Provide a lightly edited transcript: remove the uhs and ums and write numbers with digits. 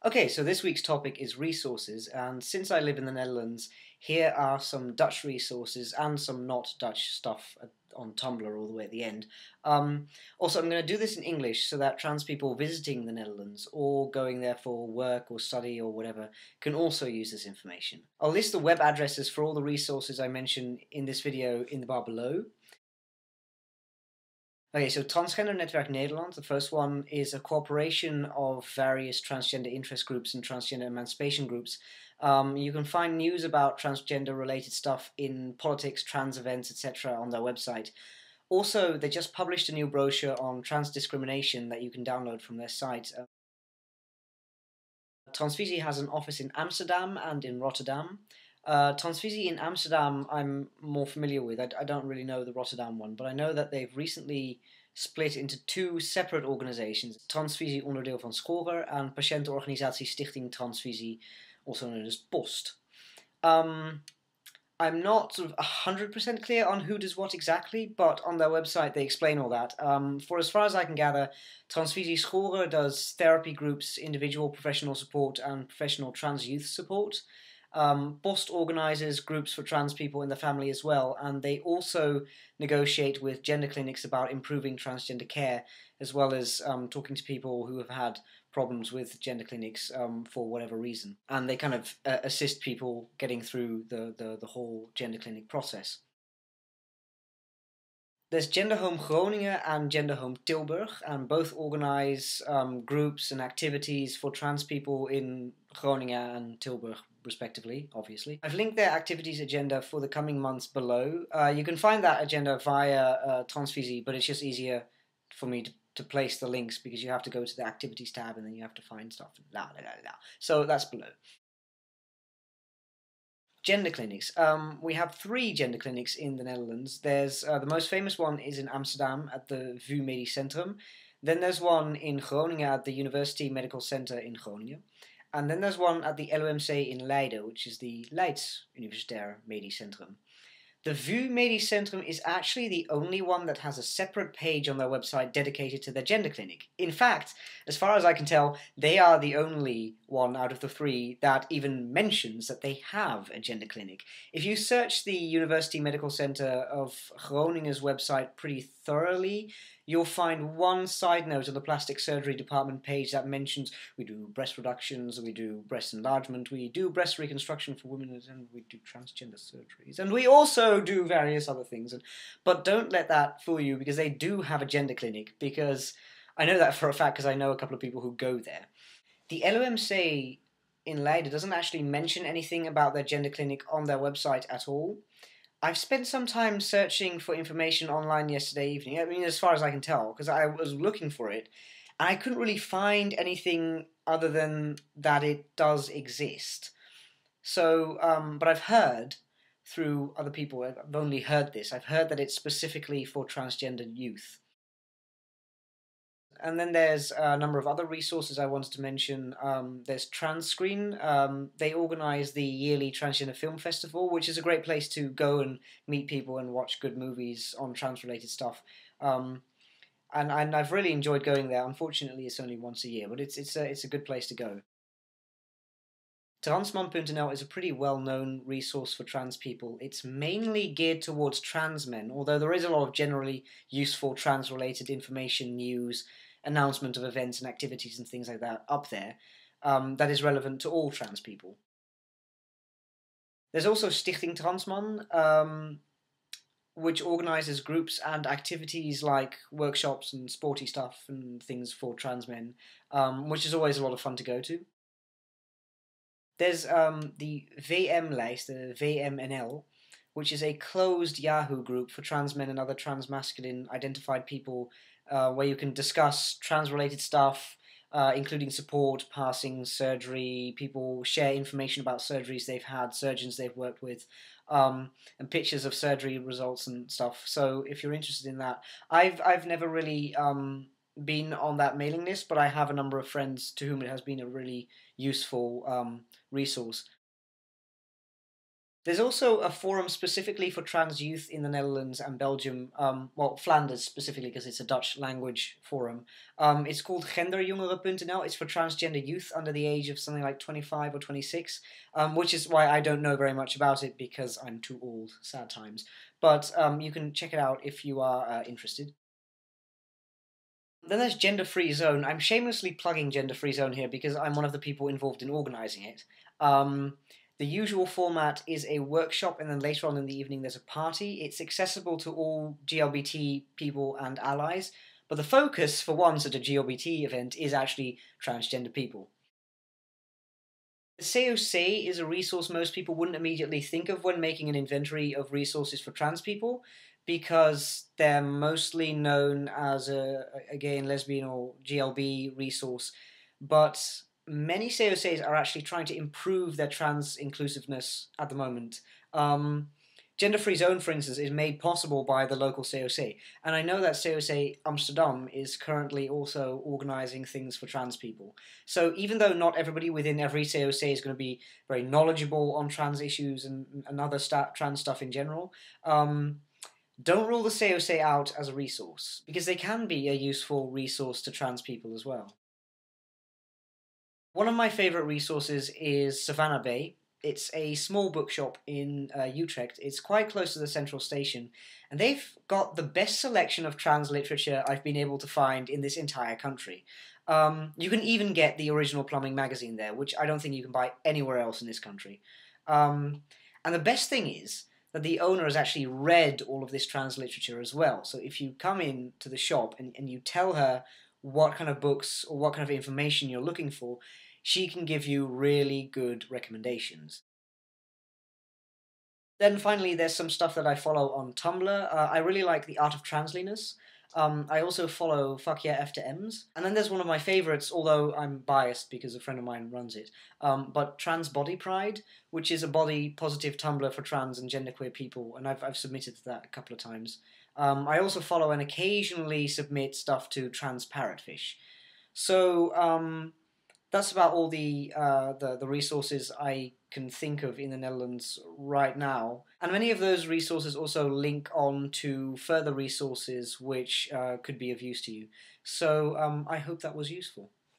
Okay, so this week's topic is resources, and since I live in the Netherlands, here are some Dutch resources and some not Dutch stuff on Tumblr all the way at the end. Also, I'm going to do this in English so that trans people visiting the Netherlands or going there for work or study or whatever can also use this information. I'll list the web addresses for all the resources I mention in this video in the bar below. Okay, so Transgender Nederland, the first one is a cooperation of various transgender interest groups and transgender emancipation groups. You can find news about transgender related stuff in politics, trans events, etc. on their website. Also, they just published a new brochure on trans discrimination that you can download from their site. Transvisie has an office in Amsterdam and in Rotterdam. Transvisie in Amsterdam I'm more familiar with. I don't really know the Rotterdam one, but I know that they've recently split into two separate organizations. Transvisie onderdeel van Schorer and patiëntenorganisatie Stichting Transvisie, also known as POST. I'm not sort of 100% clear on who does what exactly, but on their website they explain all that. For as far as I can gather, Transvisie Schorer does therapy groups, individual professional support, and professional trans youth support. POST organises groups for trans people in the family as well, and they also negotiate with gender clinics about improving transgender care, as well as talking to people who have had problems with gender clinics for whatever reason. And they kind of assist people getting through the whole gender clinic process. There's Genderhome Groningen and Genderhome Tilburg, and both organise groups and activities for trans people in Groningen and Tilburg, respectively, obviously. I've linked their activities agenda for the coming months below. You can find that agenda via Transvisie, but it's just easier for me to place the links because you have to go to the activities tab and then you have to find stuff. So that's below. Gender clinics. We have 3 gender clinics in the Netherlands. There's the most famous one is in Amsterdam at the Medisch Centrum. Then there's one in Groningen at the Universitair Medical Center in Groningen. And then there's one at the LUMC in Leiden, which is the Leids Universitair Medisch Centrum. The Medisch Centrum is actually the only one that has a separate page on their website dedicated to their gender clinic. In fact, as far as I can tell, they are the only one out of the 3 that even mentions that they have a gender clinic. If you search the University Medical Center of Groningen's website pretty thoroughly, you'll find one side note on the plastic surgery department page that mentions we do breast reductions, we do breast enlargement, we do breast reconstruction for women, and we do transgender surgeries, and we also do various other things. But don't let that fool you, because they do have a gender clinic, because I know that for a fact because I know a couple of people who go there. The LUMC in Leiden doesn't actually mention anything about their gender clinic on their website at all. I've spent some time searching for information online yesterday evening, I mean as far as I can tell, because I was looking for it, and I couldn't really find anything other than that it does exist. So, but I've heard through other people, I've only heard this, I've heard that it's specifically for transgender youth. And then there's a number of other resources I wanted to mention. There's TranScreen. They organise the yearly Transgender Film Festival, which is a great place to go and meet people and watch good movies on trans-related stuff. And I've really enjoyed going there. Unfortunately, it's only once a year, but it's a good place to go. Transman.nl is a pretty well-known resource for trans people. It's mainly geared towards trans men, although there is a lot of generally useful trans-related information, news, announcement of events and activities and things like that up there that is relevant to all trans people. There's also Stichting Transman, which organises groups and activities like workshops and sporty stuff and things for trans men, which is always a lot of fun to go to. There's the VM-lijst, the VMNL, which is a closed Yahoo group for trans men and other trans-masculine identified people, where you can discuss trans-related stuff, including support, passing, surgery. People share information about surgeries they've had, surgeons they've worked with, and pictures of surgery results and stuff. So if you're interested in that, I've never really been on that mailing list, but I have a number of friends to whom it has been a really useful resource. There's also a forum specifically for trans youth in the Netherlands and Belgium, well, Flanders specifically because it's a Dutch language forum. It's called Genderjongeren.nl. It's for transgender youth under the age of something like 25 or 26, which is why I don't know very much about it because I'm too old, sad times. But you can check it out if you are interested. Then there's Gender Free Zone. I'm shamelessly plugging Gender Free Zone here because I'm one of the people involved in organising it. The usual format is a workshop, and then later on in the evening there's a party. It's accessible to all GLBT people and allies, but the focus for once at a GLBT event is actually transgender people. The COC is a resource most people wouldn't immediately think of when making an inventory of resources for trans people, because they're mostly known as a gay and lesbian or GLB resource, but many COCs are actually trying to improve their trans inclusiveness at the moment. Gender Free Zone, for instance, is made possible by the local COC, and I know that COC Amsterdam is currently also organising things for trans people. So even though not everybody within every COC is going to be very knowledgeable on trans issues and other trans stuff in general, don't rule the COC out as a resource, because they can be a useful resource to trans people as well. One of my favourite resources is Savannah Bay. It's a small bookshop in Utrecht. It's quite close to the central station, and they've got the best selection of trans literature I've been able to find in this entire country. You can even get the original Plumbing magazine there, which I don't think you can buy anywhere else in this country. And the best thing is that the owner has actually read all of this trans literature as well. So if you come in to the shop and you tell her what kind of books or what kind of information you're looking for, she can give you really good recommendations. Then finally, there's some stuff that I follow on Tumblr. I really like the Art of Transliness. I also follow Fuck Yeah F2Ms. And then there's one of my favourites, although I'm biased because a friend of mine runs it, but Trans Body Pride, which is a body positive Tumblr for trans and genderqueer people, and I've submitted to that a couple of times. I also follow and occasionally submit stuff to Trans Parrotfish. So that's about all the resources I can think of in the Netherlands right now. And many of those resources also link on to further resources which could be of use to you. So I hope that was useful.